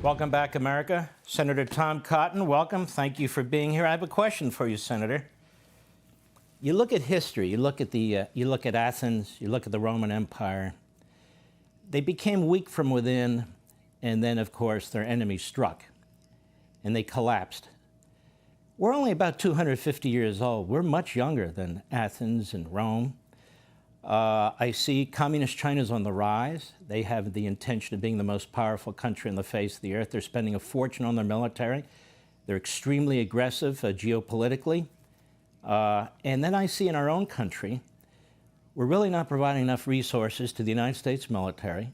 Welcome back, America. Senator Tom Cotton, welcome. Thank you for being here. I have a question for you, Senator. You look at history. You look at Athens. You look at the Roman Empire. They became weak from within, and then, of course, their enemies struck, and they collapsed. We're only about 250 years old. We're much younger than Athens and Rome. I see communist China's on the rise. They have the intention of being the most powerful country on the face of the earth. They're spending a fortune on their military. They're extremely aggressive geopolitically. And then I see in our own country, we're really not providing enough resources to the United States military.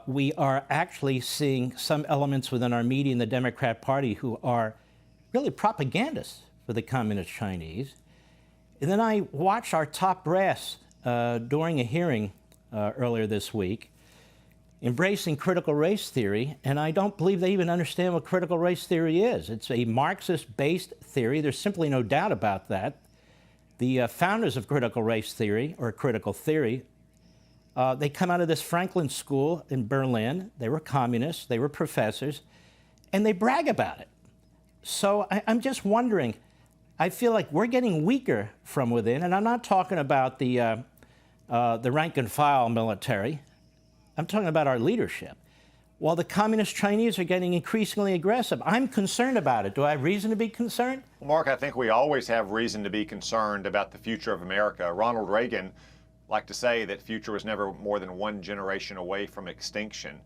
We are actually seeing some elements within our media and the Democrat Party who are really propagandists for the communist Chinese. And then I watched our top brass during a hearing earlier this week embracing critical race theory, and I don't believe they even understand what critical race theory is. It's a Marxist-based theory. There's simply no doubt about that. The founders of critical race theory, or critical theory, they come out of this Franklin School in Berlin. They were communists, they were professors, and they brag about it. So I'm just wondering, I feel like we're getting weaker from within, and I'm not talking about the rank and file military. I'm talking about our leadership. While the communist Chinese are getting increasingly aggressive, I'm concerned about it. Do I have reason to be concerned? Well, Mark, I think we always have reason to be concerned about the future of America. Ronald Reagan liked to say that future was never more than one generation away from extinction.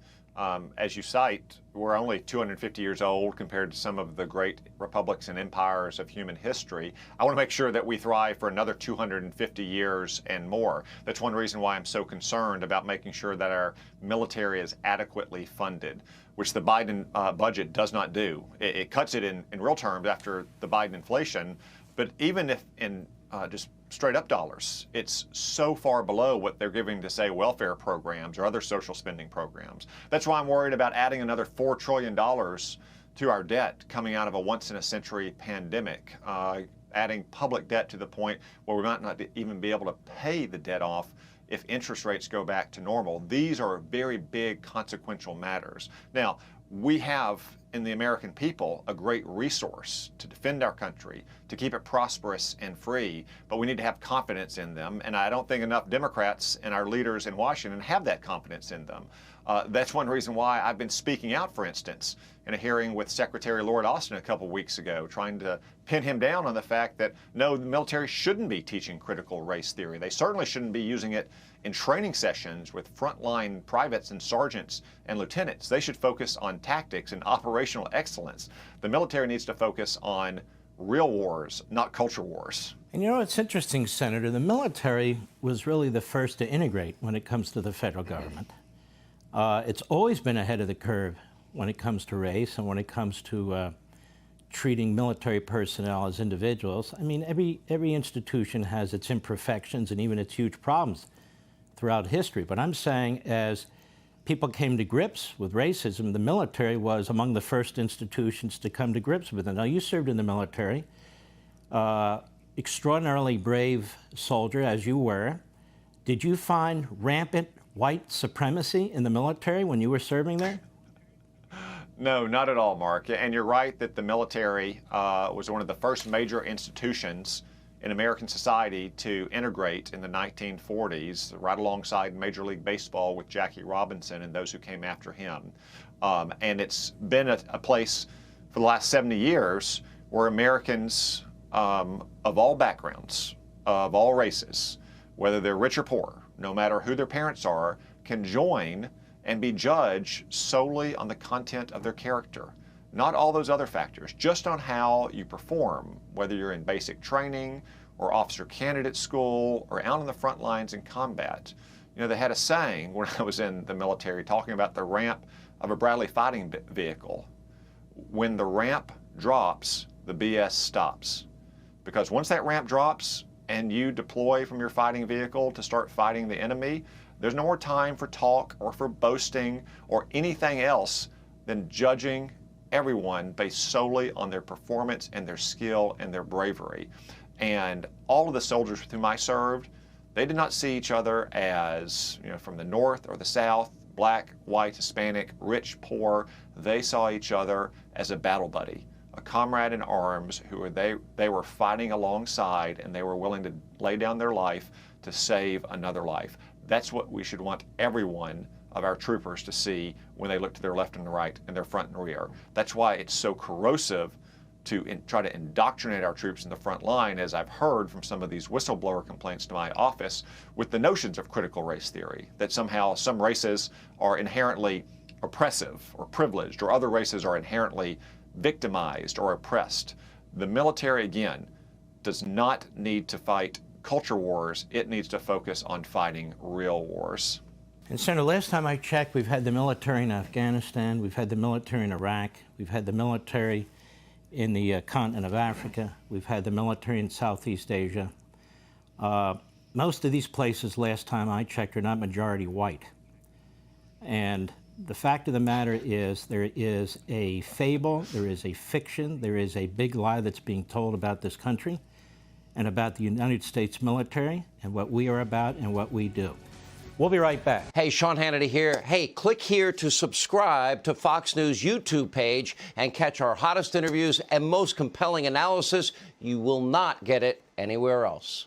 As you cite, we're only 250 years old compared to some of the great republics and empires of human history. I want to make sure that we thrive for another 250 years and more. That's one reason why I'm so concerned about making sure that our military is adequately funded, which the Biden budget does not do. It cuts it in real terms after the Biden inflation, but even if in just straight up dollars, it's so far below what they're giving to, say, welfare programs or other social spending programs. That's why I'm worried about adding another $4 trillion to our debt coming out of a once-in-a-century pandemic, adding public debt to the point where we might not even be able to pay the debt off if interest rates go back to normal. These are very big consequential matters. Now, we have in the American people a great resource to defend our country, to keep it prosperous and free, but we need to have confidence in them, and I don't think enough Democrats and our leaders in Washington have that confidence in them. That's one reason why I've been speaking out, for instance, in a hearing with Secretary Lloyd Austin a couple weeks ago, trying to pin him down on the fact that, no, the military shouldn't be teaching critical race theory. They certainly shouldn't be using it in training sessions with frontline privates and sergeants and lieutenants. They should focus on tactics and operational excellence. The military needs to focus on real wars, not culture wars. And you know, it's interesting, Senator, the military was really the first to integrate when it comes to the federal government. It's always been ahead of the curve when it comes to race and when it comes to treating military personnel as individuals. I mean, every institution has its imperfections and even its huge problems throughout history. But I'm saying as people came to grips with racism, the military was among the first institutions to come to grips with it. Now, you served in the military, extraordinarily brave soldier as you were. Did you find rampant white supremacy in the military when you were serving there? No, not at all, Mark. And you're right that the military was one of the first major institutions in American society to integrate in the 1940s, right alongside Major League Baseball with Jackie Robinson and those who came after him. And it's been a place for the last 70 years where Americans of all backgrounds, of all races, whether they're rich or poor, no matter who their parents are, can join and be judged solely on the content of their character. Not all those other factors, just on how you perform, whether you're in basic training or officer candidate school or out on the front lines in combat. You know, they had a saying when I was in the military talking about the ramp of a Bradley fighting vehicle. When the ramp drops, the BS stops. Because once that ramp drops and you deploy from your fighting vehicle to start fighting the enemy, there's no more time for talk or for boasting or anything else than judging everyone based solely on their performance and their skill and their bravery. And all of the soldiers with whom I served, they did not see each other as, you know, from the north or the south, black, white, Hispanic, rich, poor, they saw each other as a battle buddy, a comrade in arms who they were fighting alongside, and they were willing to lay down their life to save another life. That's what we should want every one of our troopers to see when they look to their left and right and their front and rear. That's why it's so corrosive to try to indoctrinate our troops in the front line, as I've heard from some of these whistleblower complaints to my office, with the notions of critical race theory, that somehow some races are inherently oppressive or privileged, or other races are inherently victimized or oppressed. The military, again, does not need to fight culture wars. It needs to focus on fighting real wars. And Senator, last time I checked, we've had the military in Afghanistan, we've had the military in Iraq, we've had the military in the continent of Africa, we've had the military in Southeast Asia. Most of these places, last time I checked, are not majority white. And the fact of the matter is, there is a fable, there is a fiction, there is a big lie that's being told about this country and about the United States military and what we are about and what we do. We'll be right back. Hey, Sean Hannity here. Hey, click here to subscribe to Fox News YouTube page and catch our hottest interviews and most compelling analysis. You will not get it anywhere else.